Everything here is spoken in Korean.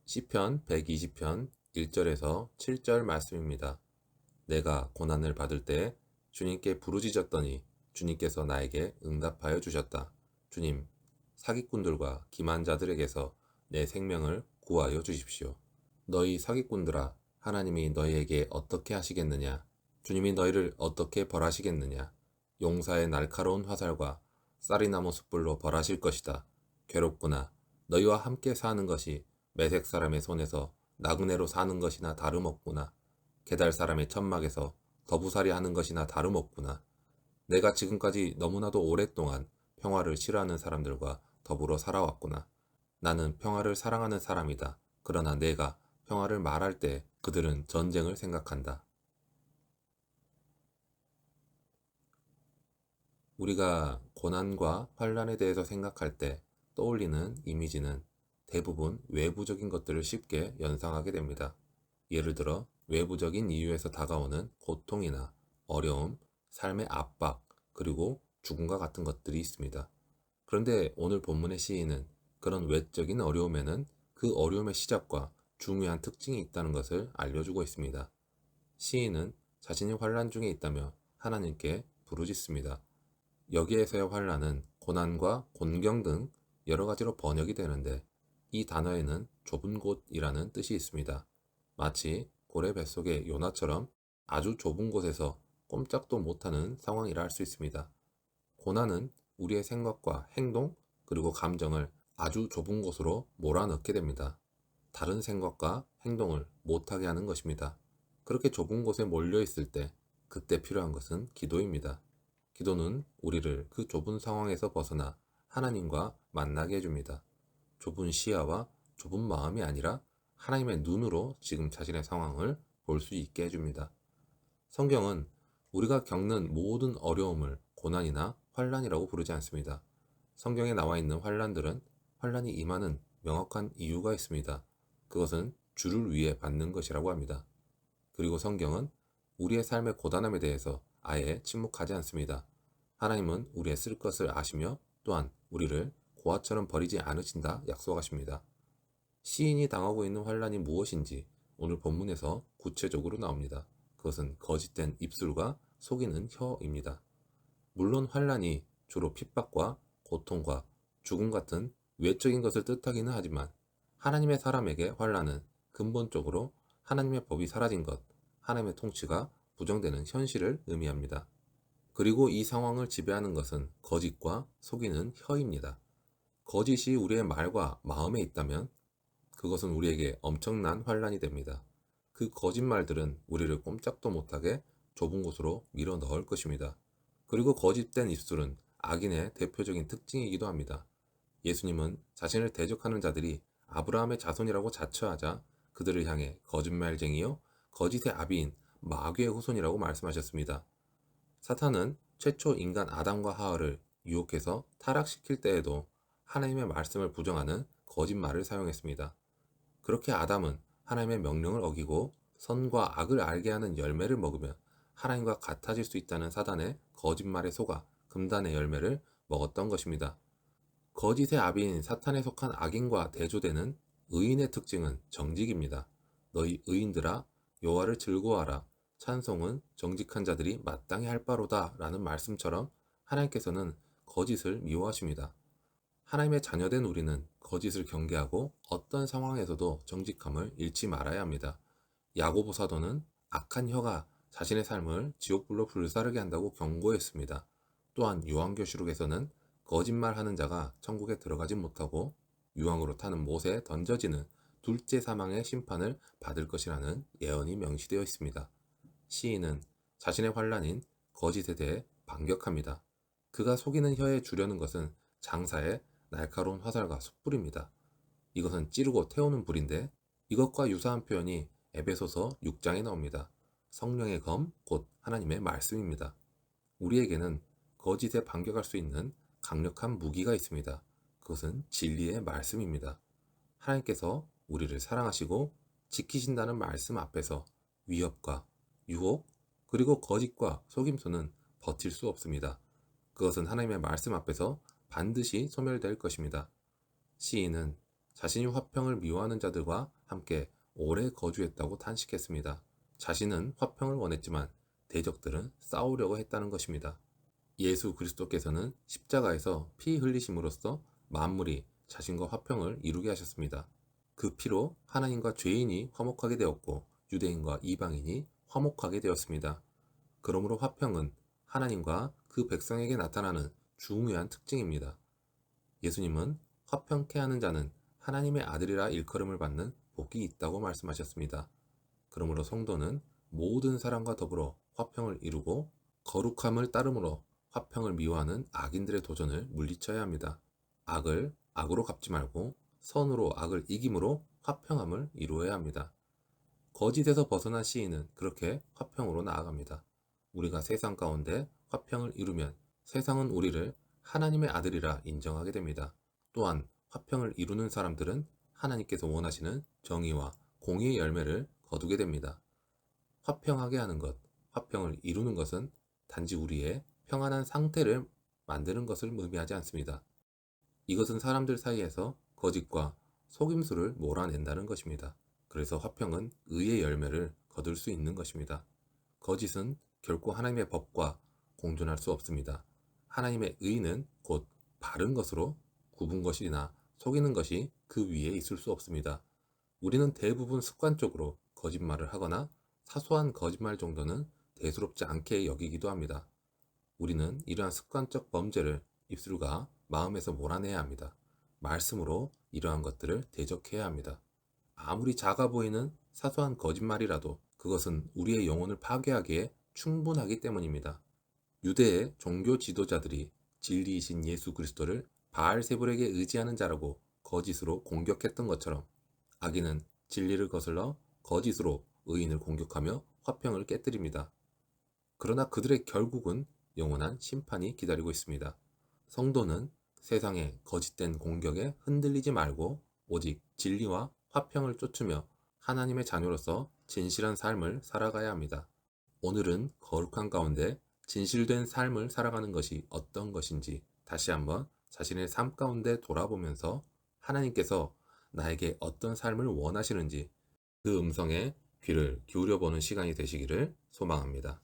시편 120편 1절에서 7절 말씀입니다. 내가 고난을 받을 때 주님께 부르짖었더니 주님께서 나에게 응답하여 주셨다. 주님, 사기꾼들과 기만자들에게서 내 생명을 구하여 주십시오. 너희 사기꾼들아, 하나님이 너희에게 어떻게 하시겠느냐? 주님이 너희를 어떻게 벌하시겠느냐? 용사의 날카로운 화살과 쌀이나무 숯불로 벌하실 것이다. 괴롭구나. 너희와 함께 사는 것이 메색 사람의 손에서 나그네로 사는 것이나 다름없구나. 게달 사람의 천막에서 더부살이 하는 것이나 다름없구나. 내가 지금까지 너무나도 오랫동안 평화를 싫어하는 사람들과 더불어 살아왔구나. 나는 평화를 사랑하는 사람이다. 그러나 내가 평화를 말할 때 그들은 전쟁을 생각한다. 우리가 고난과 환란에 대해서 생각할 때 떠올리는 이미지는 대부분 외부적인 것들을 쉽게 연상하게 됩니다. 예를 들어 외부적인 이유에서 다가오는 고통이나 어려움, 삶의 압박, 그리고 죽음과 같은 것들이 있습니다. 그런데 오늘 본문의 시인은 그런 외적인 어려움에는 그 어려움의 시작과 중요한 특징이 있다는 것을 알려주고 있습니다. 시인은 자신이 환란 중에 있다며 하나님께 부르짖습니다. 여기에서의 환란은 고난과 곤경 등 여러 가지로 번역이 되는데 이 단어에는 좁은 곳이라는 뜻이 있습니다. 마치 고래 뱃속의 요나처럼 아주 좁은 곳에서 꼼짝도 못하는 상황이라 할 수 있습니다. 고난은 우리의 생각과 행동 그리고 감정을 아주 좁은 곳으로 몰아넣게 됩니다. 다른 생각과 행동을 못하게 하는 것입니다. 그렇게 좁은 곳에 몰려 있을 때 그때 필요한 것은 기도입니다. 기도는 우리를 그 좁은 상황에서 벗어나 하나님과 만나게 해줍니다. 좁은 시야와 좁은 마음이 아니라 하나님의 눈으로 지금 자신의 상황을 볼 수 있게 해줍니다. 성경은 우리가 겪는 모든 어려움을 고난이나 환란이라고 부르지 않습니다. 성경에 나와 있는 환란들은 환란이 임하는 명확한 이유가 있습니다. 그것은 주를 위해 받는 것이라고 합니다. 그리고 성경은 우리의 삶의 고단함에 대해서 아예 침묵하지 않습니다. 하나님은 우리의 쓸 것을 아시며 또한 우리를 고아처럼 버리지 않으신다 약속하십니다. 시인이 당하고 있는 환란이 무엇인지 오늘 본문에서 구체적으로 나옵니다. 그것은 거짓된 입술과 속이는 혀입니다. 물론 환란이 주로 핍박과 고통과 죽음 같은 외적인 것을 뜻하기는 하지만 하나님의 사람에게 환란은 근본적으로 하나님의 법이 사라진 것, 하나님의 통치가 부정되는 현실을 의미합니다. 그리고 이 상황을 지배하는 것은 거짓과 속이는 혀입니다. 거짓이 우리의 말과 마음에 있다면 그것은 우리에게 엄청난 환란이 됩니다. 그 거짓말들은 우리를 꼼짝도 못하게 좁은 곳으로 밀어 넣을 것입니다. 그리고 거짓된 입술은 악인의 대표적인 특징이기도 합니다. 예수님은 자신을 대적하는 자들이 아브라함의 자손이라고 자처하자 그들을 향해 거짓말쟁이요 거짓의 아비인 마귀의 후손이라고 말씀하셨습니다. 사탄은 최초 인간 아담과 하와를 유혹해서 타락시킬 때에도 하나님의 말씀을 부정하는 거짓말을 사용했습니다. 그렇게 아담은 하나님의 명령을 어기고 선과 악을 알게 하는 열매를 먹으면 하나님과 같아질 수 있다는 사단의 거짓말에 속아 금단의 열매를 먹었던 것입니다. 거짓의 아비인 사탄에 속한 악인과 대조되는 의인의 특징은 정직입니다. 너희 의인들아 여호와를 즐거워하라. 찬송은 정직한 자들이 마땅히 할 바로다 라는 말씀처럼 하나님께서는 거짓을 미워하십니다. 하나님의 자녀된 우리는 거짓을 경계하고 어떤 상황에서도 정직함을 잃지 말아야 합니다. 야고보 사도는 악한 혀가 자신의 삶을 지옥불로 불사르게 한다고 경고했습니다. 또한 요한계시록에서는 거짓말하는 자가 천국에 들어가지 못하고 유황으로 타는 못에 던져지는 둘째 사망의 심판을 받을 것이라는 예언이 명시되어 있습니다. 시인은 자신의 환란인 거짓에 대해 반격합니다. 그가 속이는 혀에 주려는 것은 장사의 날카로운 화살과 숯불입니다. 이것은 찌르고 태우는 불인데 이것과 유사한 표현이 에베소서 6장에 나옵니다. 성령의 검, 곧 하나님의 말씀입니다. 우리에게는 거짓에 반격할 수 있는 강력한 무기가 있습니다. 그것은 진리의 말씀입니다. 하나님께서 우리를 사랑하시고 지키신다는 말씀 앞에서 위협과 유혹, 그리고 거짓과 속임수는 버틸 수 없습니다. 그것은 하나님의 말씀 앞에서 반드시 소멸될 것입니다. 시인은 자신이 화평을 미워하는 자들과 함께 오래 거주했다고 탄식했습니다. 자신은 화평을 원했지만 대적들은 싸우려고 했다는 것입니다. 예수 그리스도께서는 십자가에서 피 흘리심으로써 만물이 자신과 화평을 이루게 하셨습니다. 그 피로 하나님과 죄인이 화목하게 되었고 유대인과 이방인이 화목하게 되었습니다. 그러므로 화평은 하나님과 그 백성에게 나타나는 중요한 특징입니다. 예수님은 화평케 하는 자는 하나님의 아들이라 일컬음을 받는 복이 있다고 말씀하셨습니다. 그러므로 성도는 모든 사람과 더불어 화평을 이루고 거룩함을 따름으로 화평을 미워하는 악인들의 도전을 물리쳐야 합니다. 악을 악으로 갚지 말고 선으로 악을 이김으로 화평함을 이루어야 합니다. 거짓에서 벗어난 시인은 그렇게 화평으로 나아갑니다. 우리가 세상 가운데 화평을 이루면 세상은 우리를 하나님의 아들이라 인정하게 됩니다. 또한 화평을 이루는 사람들은 하나님께서 원하시는 정의와 공의의 열매를 거두게 됩니다. 화평하게 하는 것, 화평을 이루는 것은 단지 우리의 평안한 상태를 만드는 것을 의미하지 않습니다. 이것은 사람들 사이에서 거짓과 속임수를 몰아낸다는 것입니다. 그래서 화평은 의의 열매를 거둘 수 있는 것입니다. 거짓은 결코 하나님의 법과 공존할 수 없습니다. 하나님의 의는 곧 바른 것으로 굽은 것이나 속이는 것이 그 위에 있을 수 없습니다. 우리는 대부분 습관적으로 거짓말을 하거나 사소한 거짓말 정도는 대수롭지 않게 여기기도 합니다. 우리는 이러한 습관적 범죄를 입술과 마음에서 몰아내야 합니다. 말씀으로 이러한 것들을 대적해야 합니다. 아무리 작아 보이는 사소한 거짓말이라도 그것은 우리의 영혼을 파괴하기에 충분하기 때문입니다. 유대의 종교 지도자들이 진리이신 예수 그리스도를 바알세불에게 의지하는 자라고 거짓으로 공격했던 것처럼 악인은 진리를 거슬러 거짓으로 의인을 공격하며 화평을 깨뜨립니다. 그러나 그들의 결국은 영원한 심판이 기다리고 있습니다. 성도는 세상의 거짓된 공격에 흔들리지 말고 오직 진리와 화평을 쫓으며 하나님의 자녀로서 진실한 삶을 살아가야 합니다. 오늘은 거룩한 가운데 진실된 삶을 살아가는 것이 어떤 것인지 다시 한번 자신의 삶 가운데 돌아보면서 하나님께서 나에게 어떤 삶을 원하시는지 그 음성에 귀를 기울여 보는 시간이 되시기를 소망합니다.